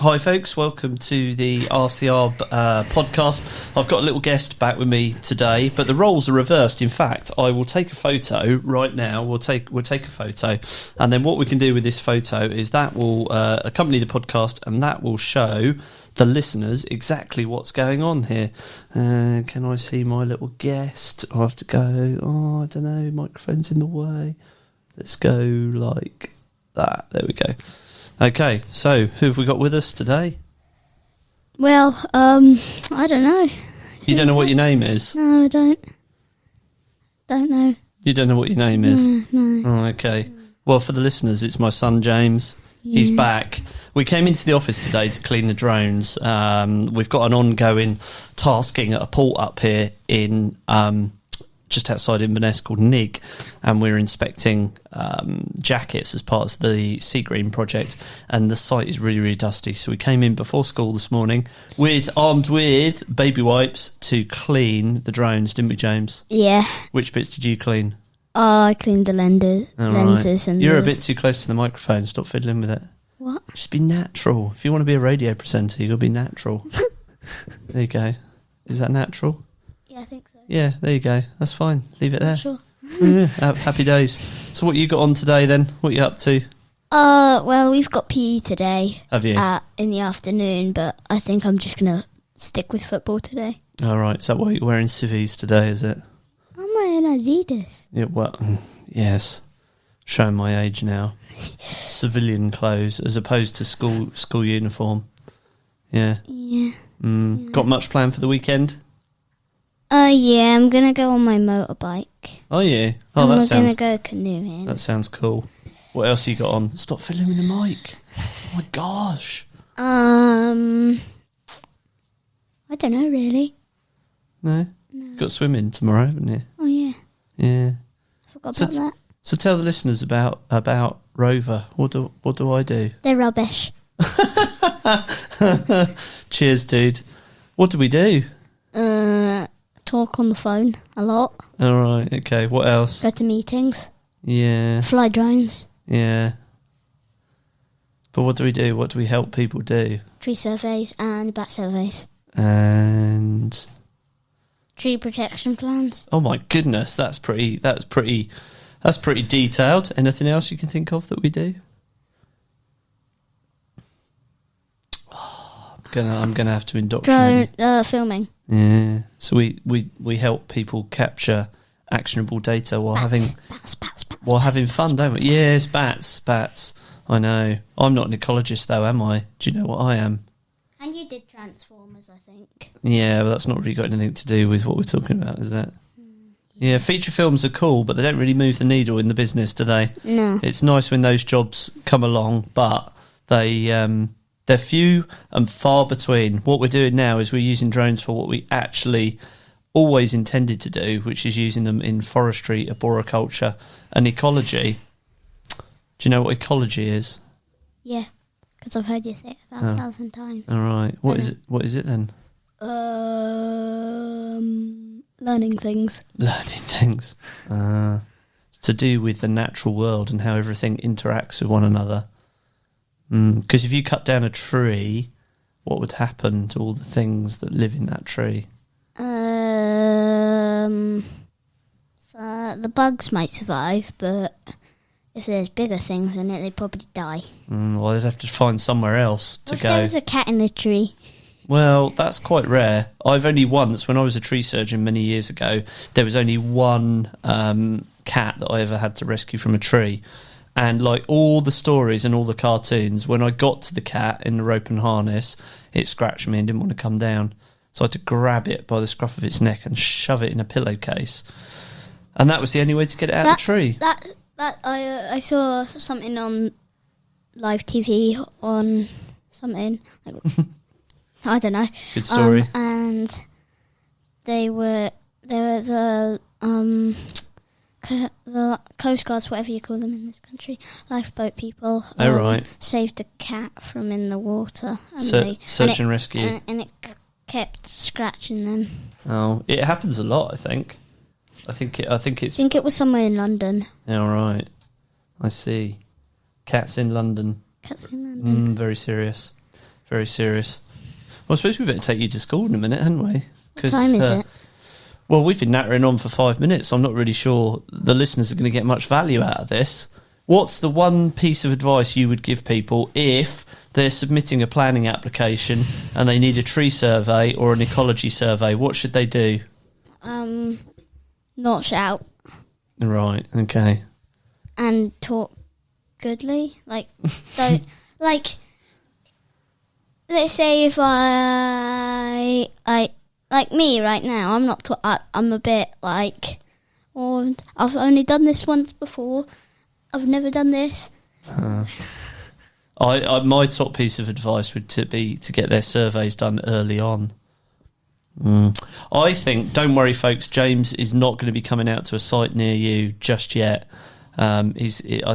Hi folks, welcome to the RCR podcast. I've got a little guest back with me today, but the roles are reversed. In fact, I will take a photo right now. We'll take a photo, and then what we can do with this photo is that will accompany the podcast, and that will show the listeners exactly what's going on here. Can I see my little guest? I have to go. Oh, I don't know. Microphone's in the way. Let's go like that. There we go. Okay, so who have we got with us today? Well, I don't know. You don't know what your name is? No, I don't. Don't know. You don't know what your name is? No. Oh, okay. Well, for the listeners, it's my son James. Yeah. He's back. We came into the office today to clean the drones. We've got an ongoing tasking at a port up here in just outside Inverness called Nig, and we're inspecting jackets as part of the Sea Green project, and the site is really, really dusty. So we came in before school this morning armed with baby wipes to clean the drones, didn't we, James? Yeah. Which bits did you clean? I cleaned the lenses. And you're a bit too close to the microphone. Stop fiddling with it. What? Just be natural. If you want to be a radio presenter, you've got to be natural. There you go. Is that natural? Yeah, I think so. Yeah, there you go. That's fine. Leave it there. Sure. Yeah, happy days. So what you got on today then? What you up to? Well, we've got PE today. Have you? In the afternoon, but I think I'm just going to stick with football today. All right. Is that why you're wearing civvies today, is it? I'm wearing Adidas. Yeah, well, yes. Showing my age now. Civilian clothes as opposed to school uniform. Yeah. Yeah. Got much planned for the weekend? Yeah, I'm going to go on my motorbike. Oh, yeah. Oh, and that we're sounds... going to go canoeing. That sounds cool. What else you got on? Stop fiddling with the mic. Oh, my gosh. I don't know, really. No? Got swimming tomorrow, haven't you? Oh, yeah. Yeah. I forgot about that. So tell the listeners about Rover. What do I do? They're rubbish. Cheers, dude. What do we do? Talk on the phone a lot. All right, okay. What else? Go to meetings. Yeah. Fly drones. Yeah. But what do we do? What do we help people do? Tree surveys and bat surveys. And tree protection plans. Oh my goodness, that's pretty detailed. Anything else you can think of that we do? I'm gonna have to indoctrinate. Drone filming. Yeah. So we help people capture actionable data while having fun, don't we? Yes, bats. I know. I'm not an ecologist though, am I? Do you know what I am? And you did Transformers, I think. Yeah, but that's not really got anything to do with what we're talking about, is it? Yeah, feature films are cool, but they don't really move the needle in the business, do they? No. It's nice when those jobs come along, but they're few and far between. What we're doing now is we're using drones for what we actually always intended to do, which is using them in forestry, arboriculture, and ecology. Do you know what ecology is? Yeah, because I've heard you say it about 1,000 times. All right. What is it? What is it then? Learning things. Learning things. It's to do with the natural world and how everything interacts with one another. Because if you cut down a tree, what would happen to all the things that live in that tree? So the bugs might survive, but if there's bigger things in it, they'd probably die. Well, they'd have to find somewhere else to go. There was a cat in the tree. Well, that's quite rare. I've only once, when I was a tree surgeon many years ago, there was only one cat that I ever had to rescue from a tree. And like all the stories and all the cartoons, when I got to the cat in the rope and harness, it scratched me and didn't want to come down. So I had to grab it by the scruff of its neck and shove it in a pillowcase. And that was the only way to get it out of the tree. I saw something on live TV on something. I don't know. Good story. And they were the Coast Guards, whatever you call them in this country, lifeboat people. Right. Saved a cat from in the water. And search and rescue. And it kept scratching them. Oh, it happens a lot, I think. I think it was somewhere in London. Yeah, right. I see. Cats in London. Cats in London. Very serious. Very serious. Well, I suppose we better take you to school in a minute, hadn't we? What time is it? Well, we've been nattering on for 5 minutes. I'm not really sure the listeners are going to get much value out of this. What's the one piece of advice you would give people if they're submitting a planning application and they need a tree survey or an ecology survey? What should they do? Not shout. Right, okay. And talk goodly. Like, don't... like, let's say if I... Like me right now, I'm not... I'm a bit like... Oh, I've only done this once before. I've never done this. My top piece of advice would be to get their surveys done early on. I think, don't worry folks, James is not going to be coming out to a site near you just yet. I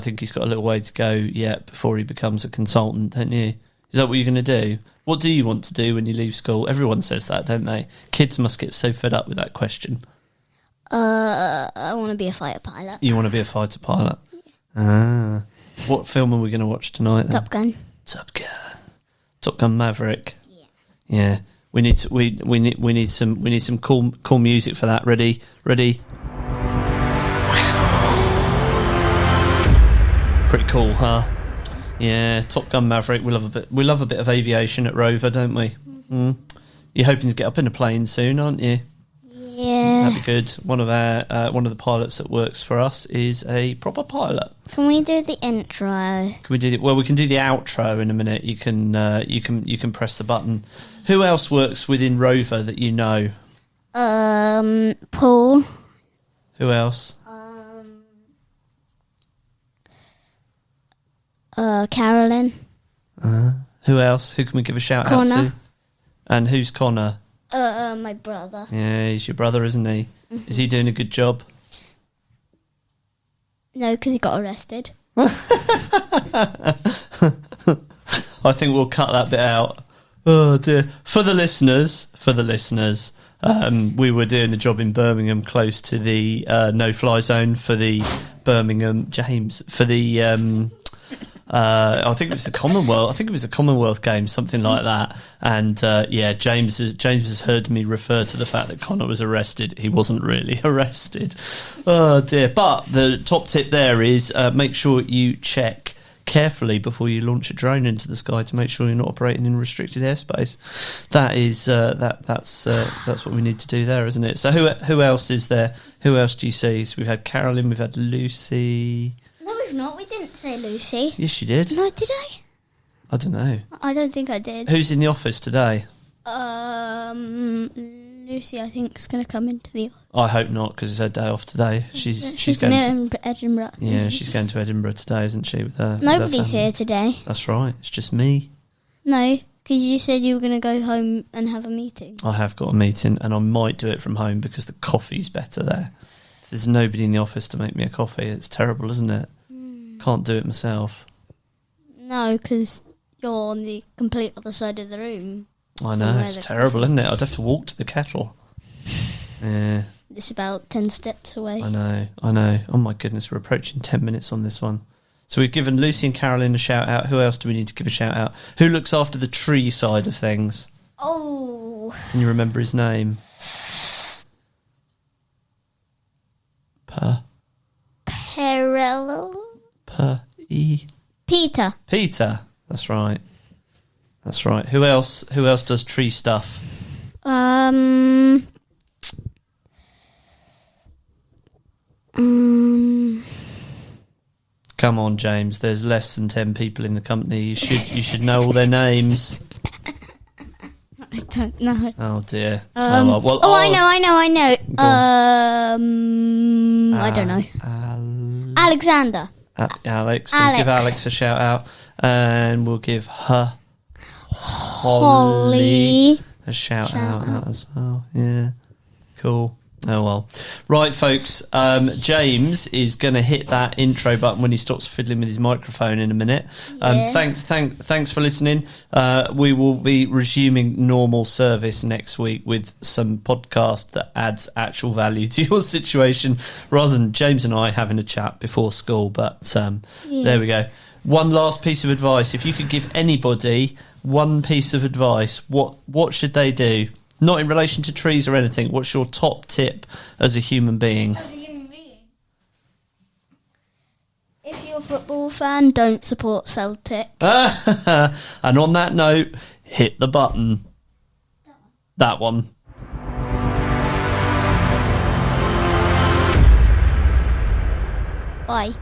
think he's got a little way to go yet before he becomes a consultant, don't you? Is that what you're going to do? What do you want to do when you leave school? Everyone says that, don't they? Kids must get so fed up with that question. I want to be a fighter pilot. You want to be a fighter pilot? Ah. What film are we going to watch tonight then? Top Gun. Top Gun Maverick. Yeah. We need some cool music for that. Ready? Pretty cool, huh? Yeah, Top Gun Maverick. We love a bit of aviation at Rover, don't we? You're hoping to get up in a plane soon, aren't you? Yeah. That'd be good. One of the pilots that works for us is a proper pilot. Can we do the intro? Can we do we can do the outro in a minute. You can press the button. Who else works within Rover that you know? Paul. Who else? Carolyn. Who else? Who can we give a shout out to? And who's Connor? My brother. Yeah, he's your brother, isn't he? Mm-hmm. Is he doing a good job? No, because he got arrested. I think we'll cut that bit out. Oh dear. For the listeners, we were doing a job in Birmingham close to the no-fly zone for the Birmingham James for the I think it was the Commonwealth. I think it was the Commonwealth Games, something like that. And James has heard me refer to the fact that Connor was arrested. He wasn't really arrested. Oh dear! But the top tip there is make sure you check carefully before you launch a drone into the sky to make sure you're not operating in restricted airspace. That is that's what we need to do there, isn't it? So who else is there? Who else do you see? So we've had Carolyn, we've had Lucy. No, we've not. We didn't say Lucy. Yes, you did. No, did I? I don't know. I don't think I did. Who's in the office today? Lucy, I think, is going to come into the office. I hope not, because it's her day off today. She's going going to Edinburgh. Yeah, she's going to Edinburgh today, isn't she? With her. Nobody's here today. That's right. It's just me. No, because you said you were going to go home and have a meeting. I have got a meeting, and I might do it from home because the coffee's better there. If there's nobody in the office to make me a coffee, it's terrible, isn't it? Can't do it myself. No, because you're on the complete other side of the room. I know, it's terrible, isn't it? I'd have to walk to the kettle. Yeah. It's about 10 steps away. I know. Oh my goodness, we're approaching 10 minutes on this one. So we've given Lucy and Carolyn a shout out. Who else do we need to give a shout out? Who looks after the tree side of things? Oh. Can you remember his name? Peter. That's right. Who else does tree stuff? Come on, James. There's less than 10 people in the company. You should know all their names. I don't know. Oh dear. I know. I don't know. Alexander. Alex. We'll give Alex a shout out, and we'll give her Holly a shout out as well. Yeah, cool. Oh well. Right, folks. James is going to hit that intro button when he stops fiddling with his microphone in a minute. Thanks for listening. We will be resuming normal service next week with some podcast that adds actual value to your situation, rather than James and I having a chat before school. But there we go. One last piece of advice: if you could give anybody one piece of advice, what should they do? Not in relation to trees or anything. What's your top tip as a human being? As a human being? If you're a football fan, don't support Celtic. And on that note, hit the button. That one. Bye.